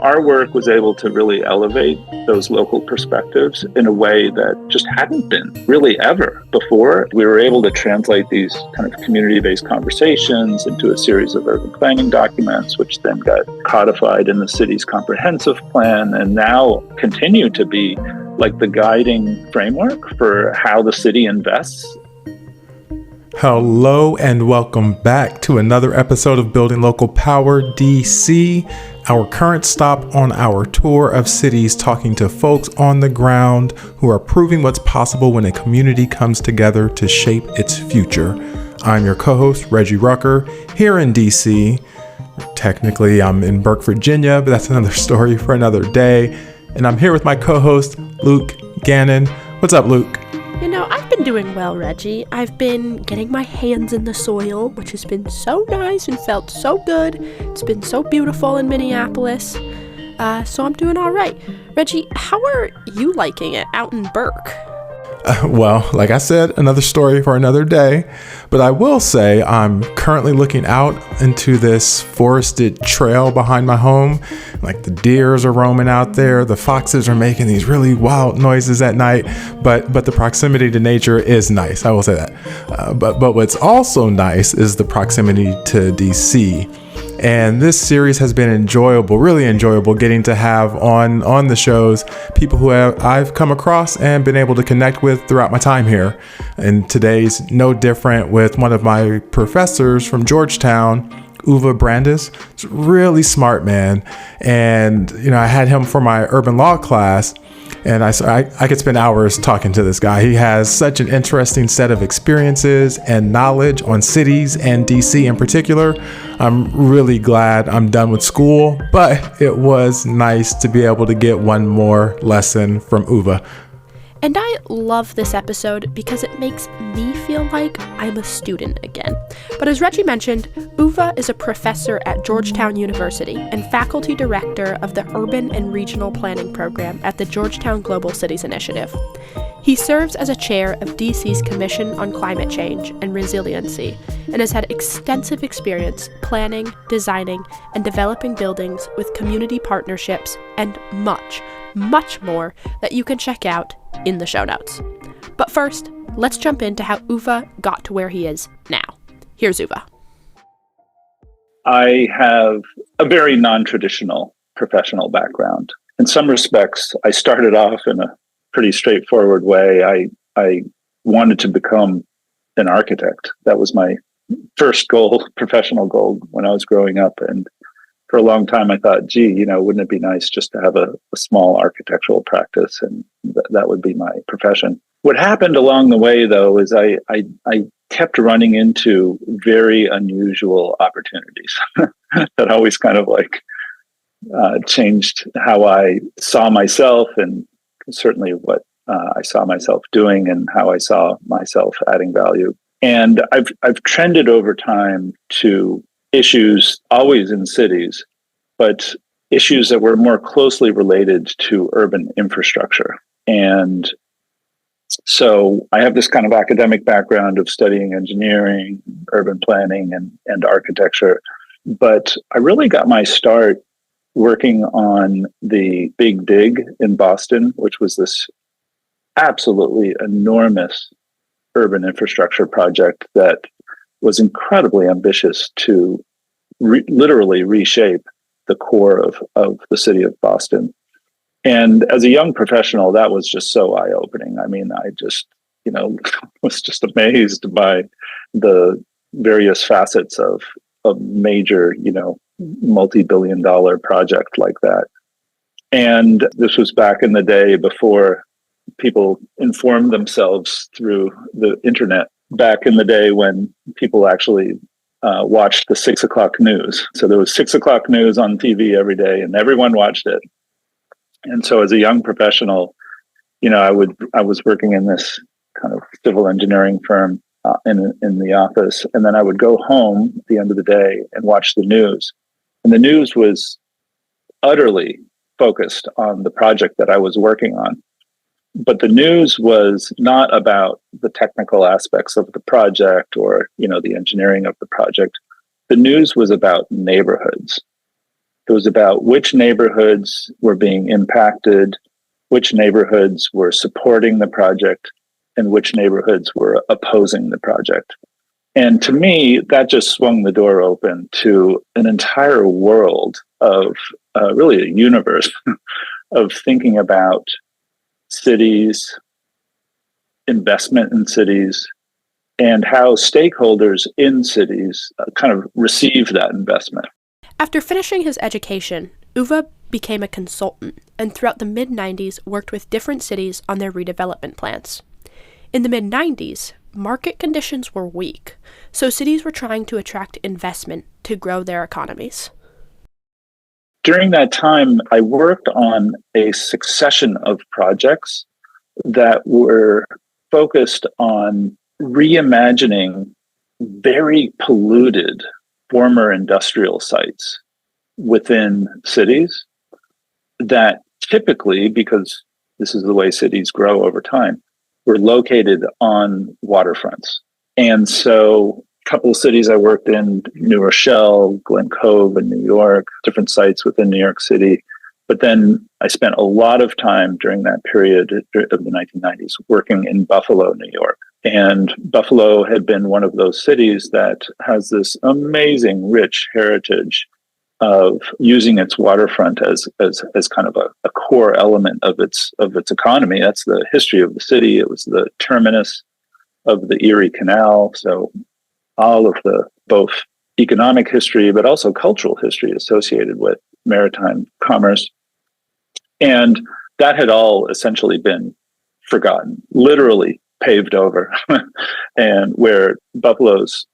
Our work was able to really elevate those local perspectives in a way that just hadn't been really ever before. We were able to translate these kind of community-based conversations into a series of urban planning documents, which then got codified in the city's comprehensive plan and now continue to be like the guiding framework for how the city invests. Hello and welcome back to another episode of Building Local Power DC, our current stop on our tour of cities, talking to folks on the ground who are proving what's possible when a community comes together to shape its future. I'm your co-host, Reggie Rucker, here in DC. Technically, I'm in Burke, Virginia, but that's another story for another day. And I'm here with my co-host, Luke Gannon. What's up, Luke? I've been doing well, Reggie. I've been getting my hands in the soil, which has been so nice and felt so good. It's been so beautiful in Minneapolis. So I'm doing all right. Reggie, how are you liking it out in Burke? Well, like I said, another story for another day. But I will say I'm currently looking out into this forested trail behind my home. Like the deers are roaming out there. The foxes are making these really wild noises at night. But the proximity to nature is nice. I will say that. But what's also nice is the proximity to DC. And this series has been enjoyable, really enjoyable, getting to have on the shows people who I've come across and been able to connect with throughout my time here. And today's no different with one of my professors from Georgetown, Uwe Brandes. He's a really smart man. And, I had him for my urban law class. And I could spend hours talking to this guy. He has such an interesting set of experiences and knowledge on cities and DC in particular. I'm really glad I'm done with school, but it was nice to be able to get one more lesson from Uwe. And I love this episode because it makes me feel like I'm a student again. But as Reggie mentioned, Uwe is a professor at Georgetown University and faculty director of the Urban and Regional Planning Program at the Georgetown Global Cities Initiative. He serves as a chair of DC's Commission on Climate Change and Resiliency and has had extensive experience planning, designing, and developing buildings with community partnerships and much more that you can check out in the show notes. But first, let's jump into how Uwe got to where he is now. Here's Uwe. I have a very non-traditional professional background. In some respects, I started off in a pretty straightforward way. I wanted to become an architect. That was my first goal, professional goal, when I was growing up. And for a long time, I thought, wouldn't it be nice just to have a small architectural practice, and that would be my profession. What happened along the way, though, is I kept running into very unusual opportunities that always kind of changed how I saw myself, and certainly what I saw myself doing and how I saw myself adding value. And I've trended over time to issues always in cities, but issues that were more closely related to urban infrastructure. And so I have this kind of academic background of studying engineering, urban planning, and architecture. But I really got my start working on the Big Dig in Boston, which was this absolutely enormous urban infrastructure project that was incredibly ambitious to literally reshape the core of the city of Boston. And as a young professional, that was just so eye-opening. I mean, I just, was just amazed by the various facets of a major, multi-billion-dollar project like that. And this was back in the day before people informed themselves through the internet, back in the day when people actually watched the 6 o'clock news. So there was 6 o'clock news on TV every day and everyone watched it. And so as a young professional, I was working in this kind of civil engineering firm in the office. And then I would go home at the end of the day and watch the news. And the news was utterly focused on the project that I was working on. But the news was not about the technical aspects of the project or, the engineering of the project. The news was about neighborhoods. It was about which neighborhoods were being impacted, which neighborhoods were supporting the project, and which neighborhoods were opposing the project. And to me, that just swung the door open to an entire world of really a universe of thinking about cities, investment in cities, and how stakeholders in cities kind of receive that investment. After finishing his education, Uwe became a consultant and throughout the mid-90s worked with different cities on their redevelopment plans. In the mid-90s, market conditions were weak, so cities were trying to attract investment to grow their economies. During that time, I worked on a succession of projects that were focused on reimagining very polluted former industrial sites within cities that typically, because this is the way cities grow over time, were located on waterfronts. And so a couple of cities I worked in, New Rochelle, Glen Cove in New York, different sites within New York City. But then I spent a lot of time during that period of the 1990s working in Buffalo, New York. And Buffalo had been one of those cities that has this amazing, rich heritage of using its waterfront as kind of a core element of its economy. That's the history of the city. It was the terminus of the Erie Canal. So all of the both economic history, but also cultural history associated with maritime commerce. And that had all essentially been forgotten, literally paved over. And where Buffalo's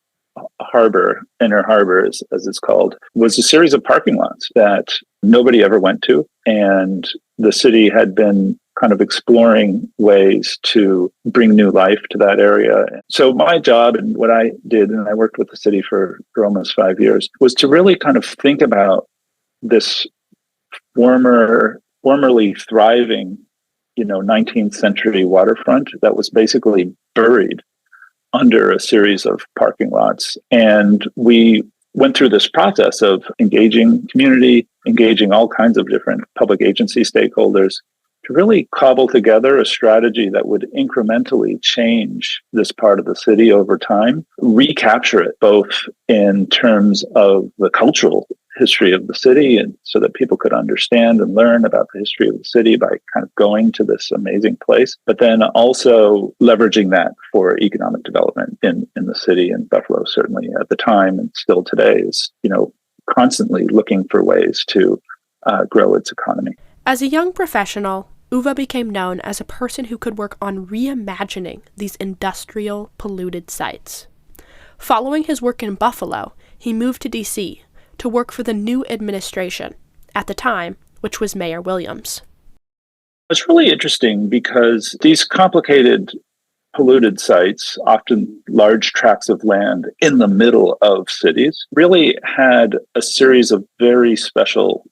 harbor, inner harbor as it's called, was a series of parking lots that nobody ever went to. And the city had been kind of exploring ways to bring new life to that area. So my job and what I did, and I worked with the city for almost 5 years, was to really kind of think about this formerly thriving, 19th century waterfront that was basically buried under a series of parking lots. And we went through this process of engaging community, engaging all kinds of different public agency stakeholders to really cobble together a strategy that would incrementally change this part of the city over time, recapture it both in terms of the cultural history of the city, and so that people could understand and learn about the history of the city by kind of going to this amazing place, but then also leveraging that for economic development in the city. And Buffalo, certainly at the time and still today, is constantly looking for ways to grow its economy. As a young professional, Uwe became known as a person who could work on reimagining these industrial, polluted sites. Following his work in Buffalo, he moved to D.C. to work for the new administration, at the time, which was Mayor Williams. It's really interesting because these complicated, polluted sites, often large tracts of land in the middle of cities, really had a series of very special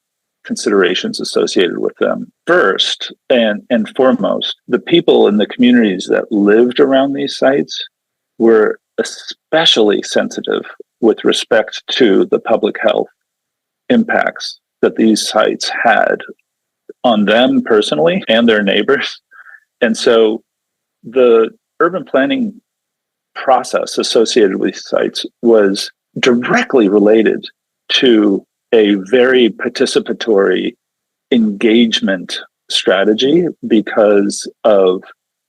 considerations associated with them. First and foremost, the people in the communities that lived around these sites were especially sensitive with respect to the public health impacts that these sites had on them personally and their neighbors. And so the urban planning process associated with these sites was directly related to a very participatory engagement strategy because of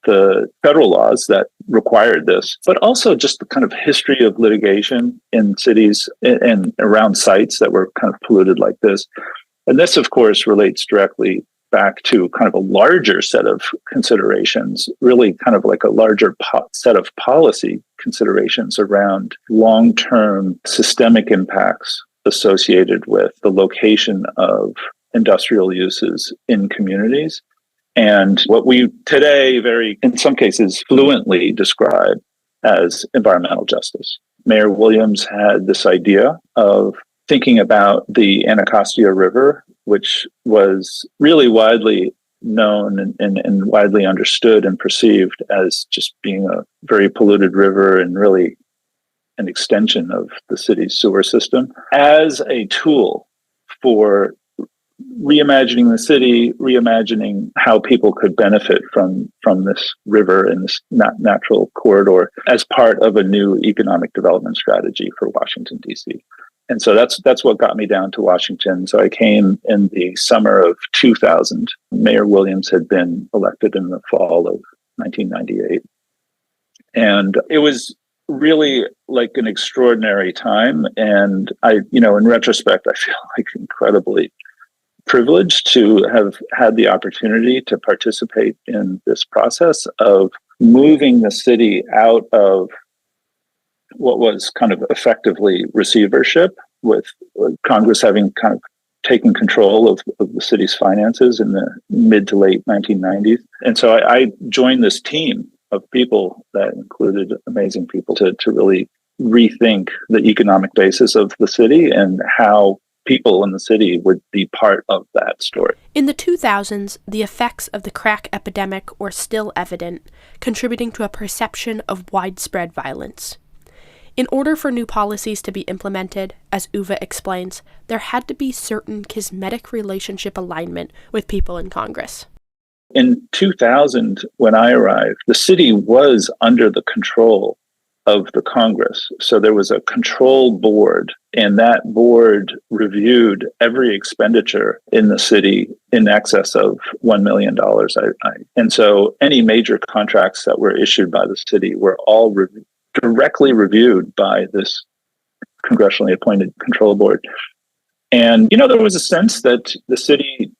the federal laws that required this, but also just the kind of history of litigation in cities and around sites that were kind of polluted like this. And this, of course, relates directly back to kind of a larger set of considerations, really kind of like a larger set of policy considerations around long-term systemic impacts associated with the location of industrial uses in communities. And what we today in some cases, fluently describe as environmental justice. Mayor Williams had this idea of thinking about the Anacostia River, which was really widely known and widely understood and perceived as just being a very polluted river and really an extension of the city's sewer system, as a tool for reimagining the city, reimagining how people could benefit from this river and this natural corridor as part of a new economic development strategy for Washington, D.C. And so that's what got me down to Washington. So I came in the summer of 2000. Mayor Williams had been elected in the fall of 1998. And it was really like an extraordinary time. And I, in retrospect, I feel like incredibly privileged to have had the opportunity to participate in this process of moving the city out of what was kind of effectively receivership, with Congress having kind of taken control of the city's finances in the mid to late 1990s. And so I joined this team of people that included amazing people to really rethink the economic basis of the city and how people in the city would be part of that story. In the 2000s, the effects of the crack epidemic were still evident, contributing to a perception of widespread violence. In order for new policies to be implemented, as Uwe explains, there had to be certain cosmetic relationship alignment with people in Congress. In 2000, when I arrived, the city was under the control of the Congress. So there was a control board, and that board reviewed every expenditure in the city in excess of $1 million. And so any major contracts that were issued by the city were all directly reviewed by this congressionally appointed control board. And, there was a sense that the city,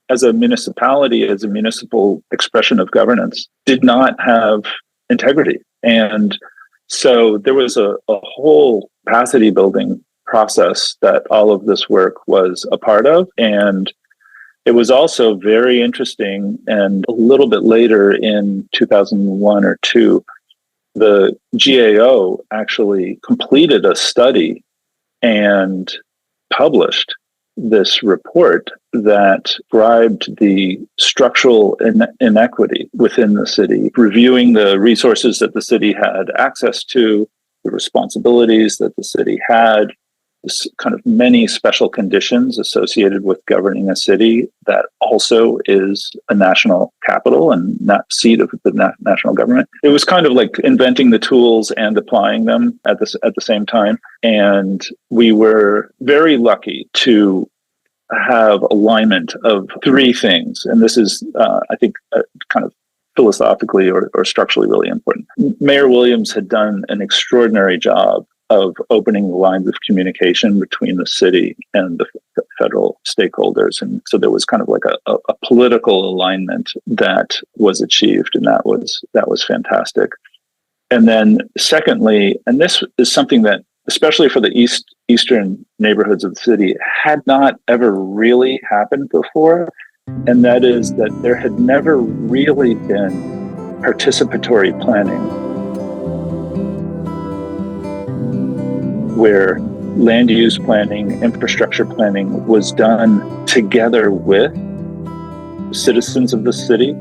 as a municipality, as a municipal expression of governance, did not have integrity. And so there was a whole capacity building process that all of this work was a part of. And it was also very interesting. And a little bit later in 2001 or 2, the GAO actually completed a study and published this report that described the structural inequity within the city, reviewing the resources that the city had access to, the responsibilities that the city had, this kind of many special conditions associated with governing a city that also is a national capital and not seat of the national government. It was kind of like inventing the tools and applying them at the same time. And we were very lucky to have alignment of three things. And this is, I think, kind of philosophically or structurally really important. Mayor Williams had done an extraordinary job of opening the lines of communication between the city and the federal stakeholders. And so there was kind of like a political alignment that was achieved, and that was fantastic. And then secondly, and this is something that, especially for the eastern neighborhoods of the city, had not ever really happened before, and that is that there had never really been participatory planning, where land use planning, infrastructure planning was done together with citizens of the city.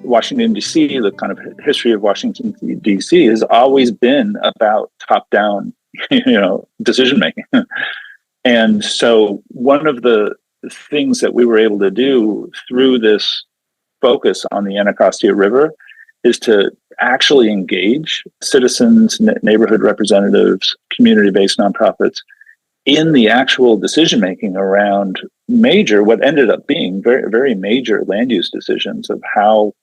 Washington, D.C., the kind of history of Washington, D.C. has always been about top-down, decision-making. And so one of the things that we were able to do through this focus on the Anacostia River is to actually engage citizens, neighborhood representatives, community-based nonprofits in the actual decision-making around what ended up being very, very major land use decisions of how,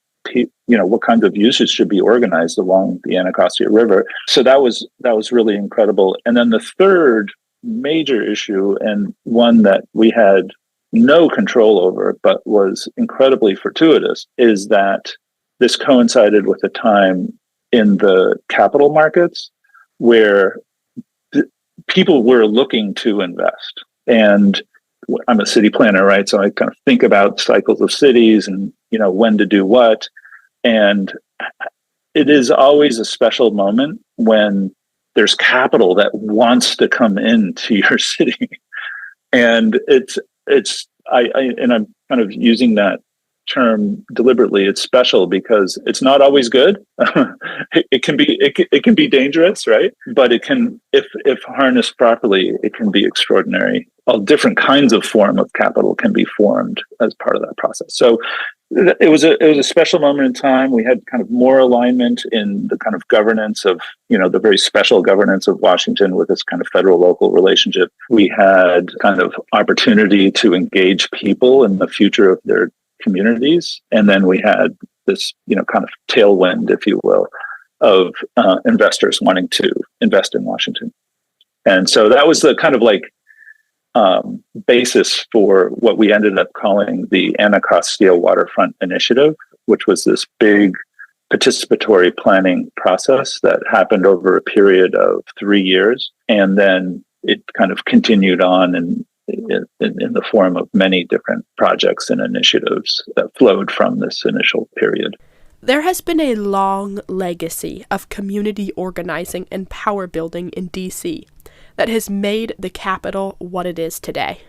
what kinds of uses should be organized along the Anacostia River. So that was really incredible. And then the third major issue, and one that we had no control over, but was incredibly fortuitous, is that this coincided with a time in the capital markets where people were looking to invest. And I'm a city planner, right? So I kind of think about cycles of cities and, when to do what. And it is always a special moment when there's capital that wants to come into your city. And I'm kind of using that term deliberately. It's special because it's not always good. It can be dangerous, right? But it can, if harnessed properly, it can be extraordinary. All different kinds of form of capital can be formed as part of that process. So it was a special moment in time. We had kind of more alignment in the kind of governance of, the very special governance of Washington with this kind of federal local relationship. We had kind of opportunity to engage people in the future of their communities. And then we had this, kind of tailwind, if you will, of investors wanting to invest in Washington. And so that was the kind of like basis for what we ended up calling the Anacostia Waterfront Initiative, which was this big participatory planning process that happened over a period of 3 years. And then it kind of continued on in the form of many different projects and initiatives that flowed from this initial period. There has been a long legacy of community organizing and power building in D.C. that has made the Capitol what it is today.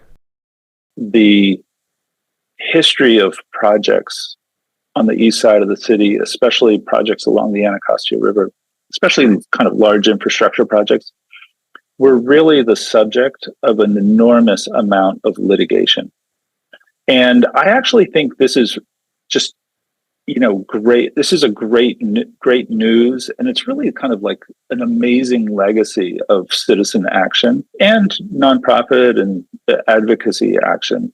The history of projects on the east side of the city, especially projects along the Anacostia River, especially kind of large infrastructure projects, were really the subject of an enormous amount of litigation. And I actually think this is just, great. This is a great news. And it's really kind of like an amazing legacy of citizen action and nonprofit and advocacy action.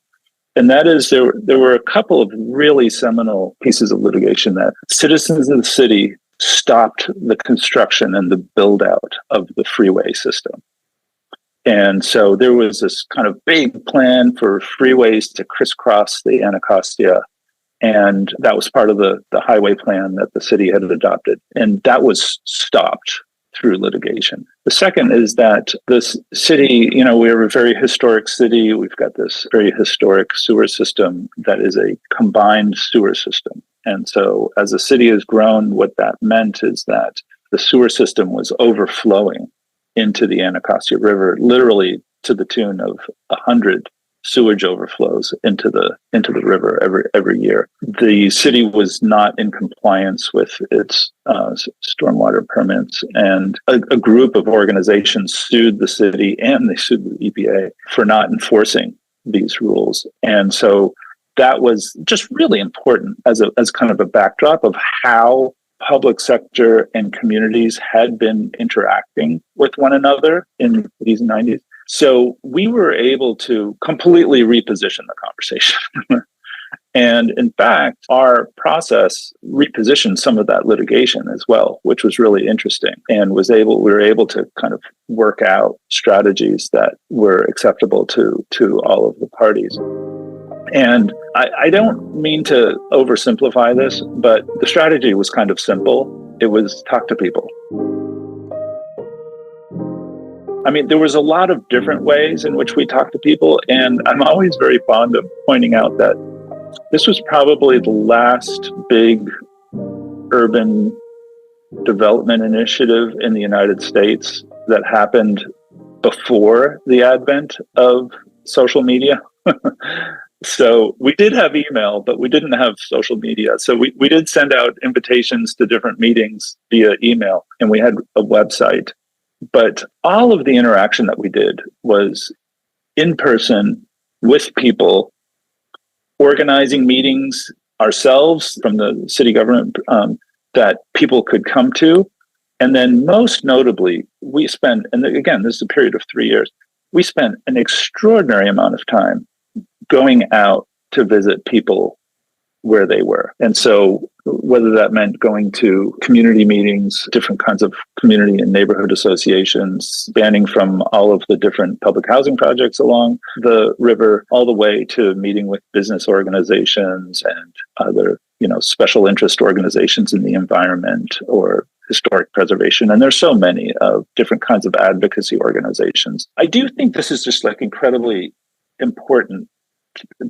And that is, there were a couple of really seminal pieces of litigation that citizens of the city stopped the construction and the build out of the freeway system. And so there was this kind of big plan for freeways to crisscross the Anacostia. And that was part of the highway plan that the city had adopted. And that was stopped through litigation. The second is that this city, we're a very historic city. We've got this very historic sewer system that is a combined sewer system. And so as the city has grown, what that meant is that the sewer system was overflowing into the Anacostia River, literally to the tune of 100 sewage overflows into the river every year. The city was not in compliance with its stormwater permits, and a group of organizations sued the city and they sued the EPA for not enforcing these rules. And so that was just really important as kind of a backdrop of how public sector and communities had been interacting with one another in these 90s. So we were able to completely reposition the conversation. And in fact, our process repositioned some of that litigation as well, which was really interesting, and we were able to kind of work out strategies that were acceptable to all of the parties. And I don't mean to oversimplify this, but the strategy was kind of simple. It was talk to people. I mean, there was a lot of different ways in which we talk to people, and I'm always very fond of pointing out that this was probably the last big urban development initiative in the United States that happened before the advent of social media. So we did have email, but we didn't have social media. So we did send out invitations to different meetings via email, and we had a website. But all of the interaction that we did was in person with people, organizing meetings ourselves from the city government that people could come to. And then most notably, we spent, and again, this is a period of 3 years, we spent an extraordinary amount of time going out to visit people where they were. And so whether that meant going to community meetings, different kinds of community and neighborhood associations, spanning from all of the different public housing projects along the river, all the way to meeting with business organizations and other, special interest organizations in the environment or historic preservation. And there's so many of different kinds of advocacy organizations. I do think this is just like incredibly important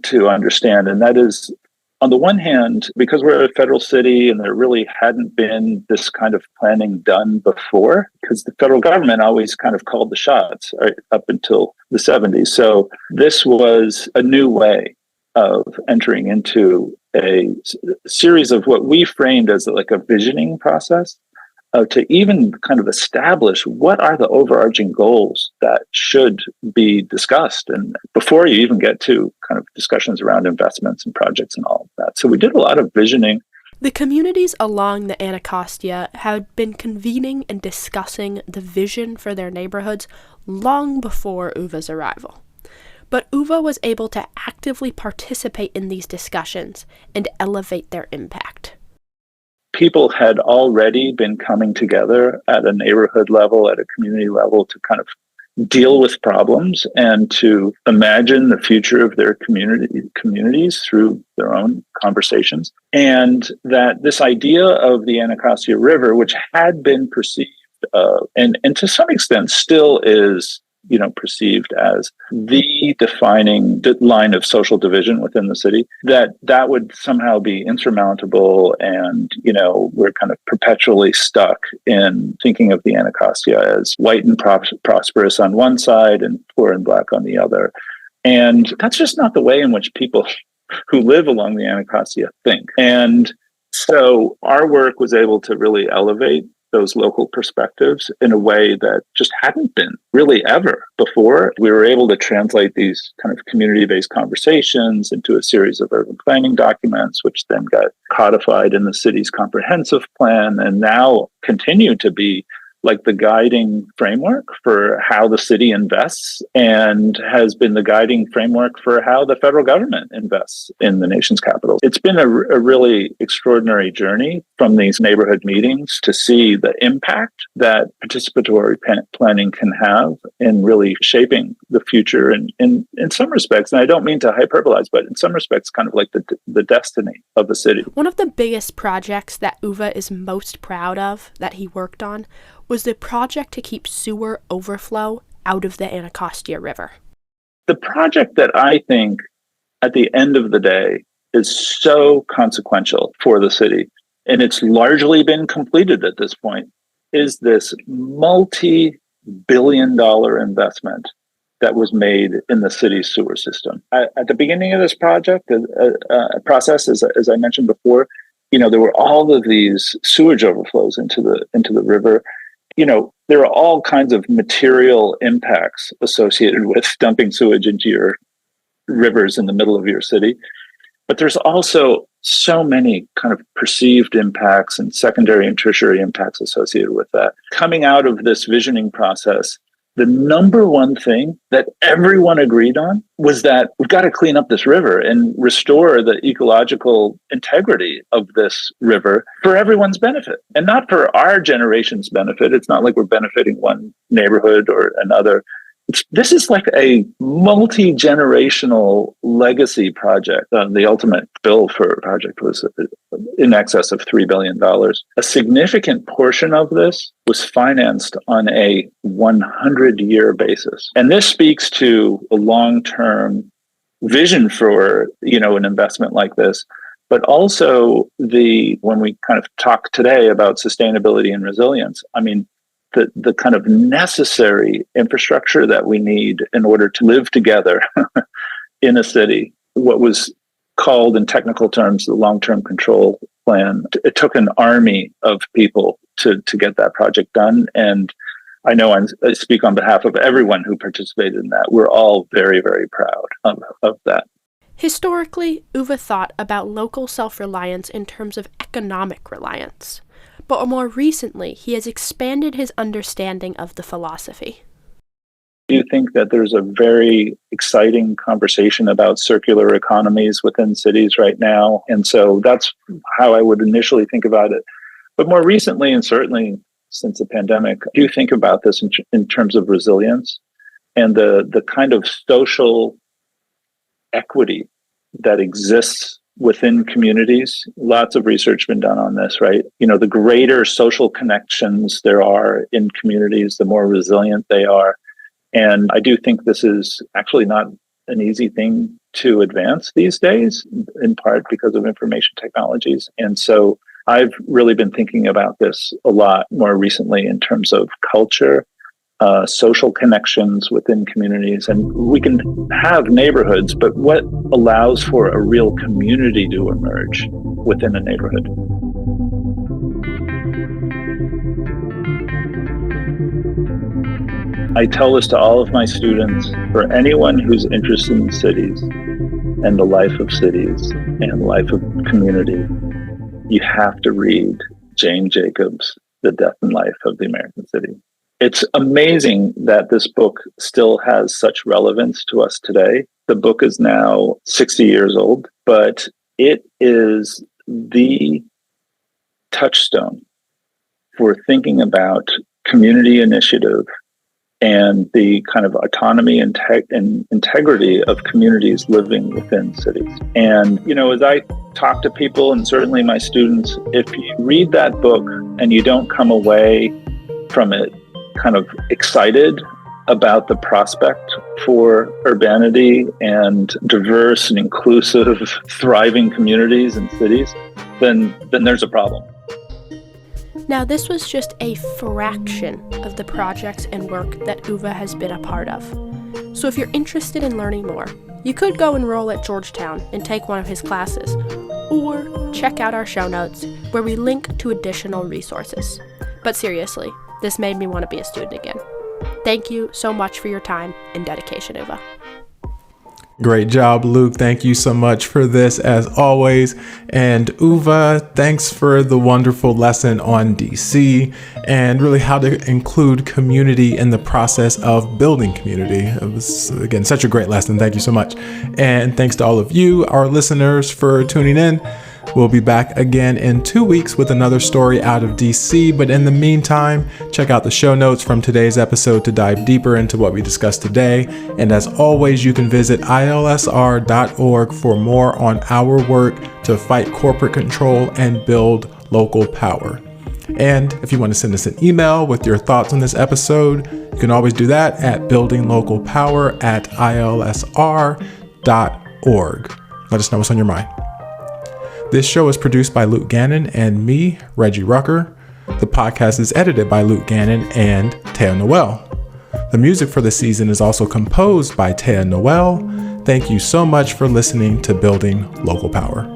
to understand. And that is, on the one hand, because we're a federal city and there really hadn't been this kind of planning done before, because the federal government always kind of called the shots right, up until the 70s. So this was a new way of entering into series of what we framed as like a visioning process to even kind of establish what are the overarching goals that should be discussed, and before you even get to kind of discussions around investments and projects and all of that. So we did a lot of visioning. The communities along the Anacostia had been convening and discussing the vision for their neighborhoods long before Uwe's arrival. But Uwe was able to actively participate in these discussions and elevate their impact. People had already been coming together at a neighborhood level, at a community level, to kind of deal with problems and to imagine the future of their communities through their own conversations. And that this idea of the Anacostia River, which had been perceived, and to some extent still is, perceived as the defining line of social division within the city, that would somehow be insurmountable. And, we're kind of perpetually stuck in thinking of the Anacostia as white and prosperous on one side and poor and black on the other. And that's just not the way in which people who live along the Anacostia think. And so our work was able to really elevate those local perspectives in a way that just hadn't been really ever before. We were able to translate these kind of community-based conversations into a series of urban planning documents, which then got codified in the city's comprehensive plan and now continue to be like the guiding framework for how the city invests, and has been the guiding framework for how the federal government invests in the nation's capital. It's been a really extraordinary journey from these neighborhood meetings to see the impact that participatory planning can have in really shaping the future. And in some respects, and I don't mean to hyperbolize, but in some respects, kind of like the destiny of the city. One of the biggest projects that Uwe is most proud of that he worked on was the project to keep sewer overflow out of the Anacostia River. The project that I think at the end of the day is so consequential for the city, and it's largely been completed at this point, is this multi-billion-dollar investment that was made in the city's sewer system. At the beginning of this process, as I mentioned before, there were all of these sewage overflows into the river. There are all kinds of material impacts associated with dumping sewage into your rivers in the middle of your city. But there's also so many kind of perceived impacts and secondary and tertiary impacts associated with that. Coming out of this visioning process, the number one thing that everyone agreed on was that we've got to clean up this river and restore the ecological integrity of this river for everyone's benefit, and not for our generation's benefit. It's not like we're benefiting one neighborhood or another. This is like a multi-generational legacy project. The ultimate bill for a project was in excess of $3 billion. A significant portion of this was financed on a 100-year basis. And this speaks to a long-term vision for, an investment like this, but also when we kind of talk today about sustainability and resilience, the kind of necessary infrastructure that we need in order to live together in a city, what was called in technical terms the long-term control plan. It took an army of people to get that project done. And I know I speak on behalf of everyone who participated in that. We're all very, very proud of that. Historically, Uwe thought about local self-reliance in terms of economic reliance. But more recently, he has expanded his understanding of the philosophy. I do think that there's a very exciting conversation about circular economies within cities right now. And so that's how I would initially think about it. But more recently, and certainly since the pandemic, I do think about this in terms of resilience and the kind of social equity that exists within communities. Lots of research been done on this, right? The greater social connections there are in communities, the more resilient they are. And I do think this is actually not an easy thing to advance these days, in part because of information technologies. And so I've really been thinking about this a lot more recently in terms of culture, social connections within communities. And we can have neighborhoods, but what allows for a real community to emerge within a neighborhood? I tell this to all of my students: for anyone who's interested in cities and the life of cities and life of community, you have to read Jane Jacobs' The Death and Life of the American City. It's amazing that this book still has such relevance to us today. The book is now 60 years old, but it is the touchstone for thinking about community initiative and the kind of autonomy and integrity of communities living within cities. And, as I talk to people, and certainly my students, if you read that book and you don't come away from it kind of excited about the prospect for urbanity and diverse and inclusive, thriving communities and cities, then there's a problem. Now, this was just a fraction of the projects and work that Uwe has been a part of. So if you're interested in learning more, you could go enroll at Georgetown and take one of his classes, or check out our show notes where we link to additional resources. But seriously, this made me want to be a student again. Thank you so much for your time and dedication, Uwe. Great job, Luke. Thank you so much for this, as always. And Uwe, thanks for the wonderful lesson on DC and really how to include community in the process of building community. It was, again, such a great lesson. Thank you so much. And thanks to all of you, our listeners, for tuning in. We'll be back again in 2 weeks with another story out of DC. But in the meantime, check out the show notes from today's episode to dive deeper into what we discussed today. And as always, you can visit ilsr.org for more on our work to fight corporate control and build local power. And if you want to send us an email with your thoughts on this episode, you can always do that at buildinglocalpower@ilsr.org. Let us know what's on your mind. This show is produced by Luke Gannon and me, Reggie Rucker. The podcast is edited by Luke Gannon and Taya Noel. The music for the season is also composed by Taya Noel. Thank you so much for listening to Building Local Power.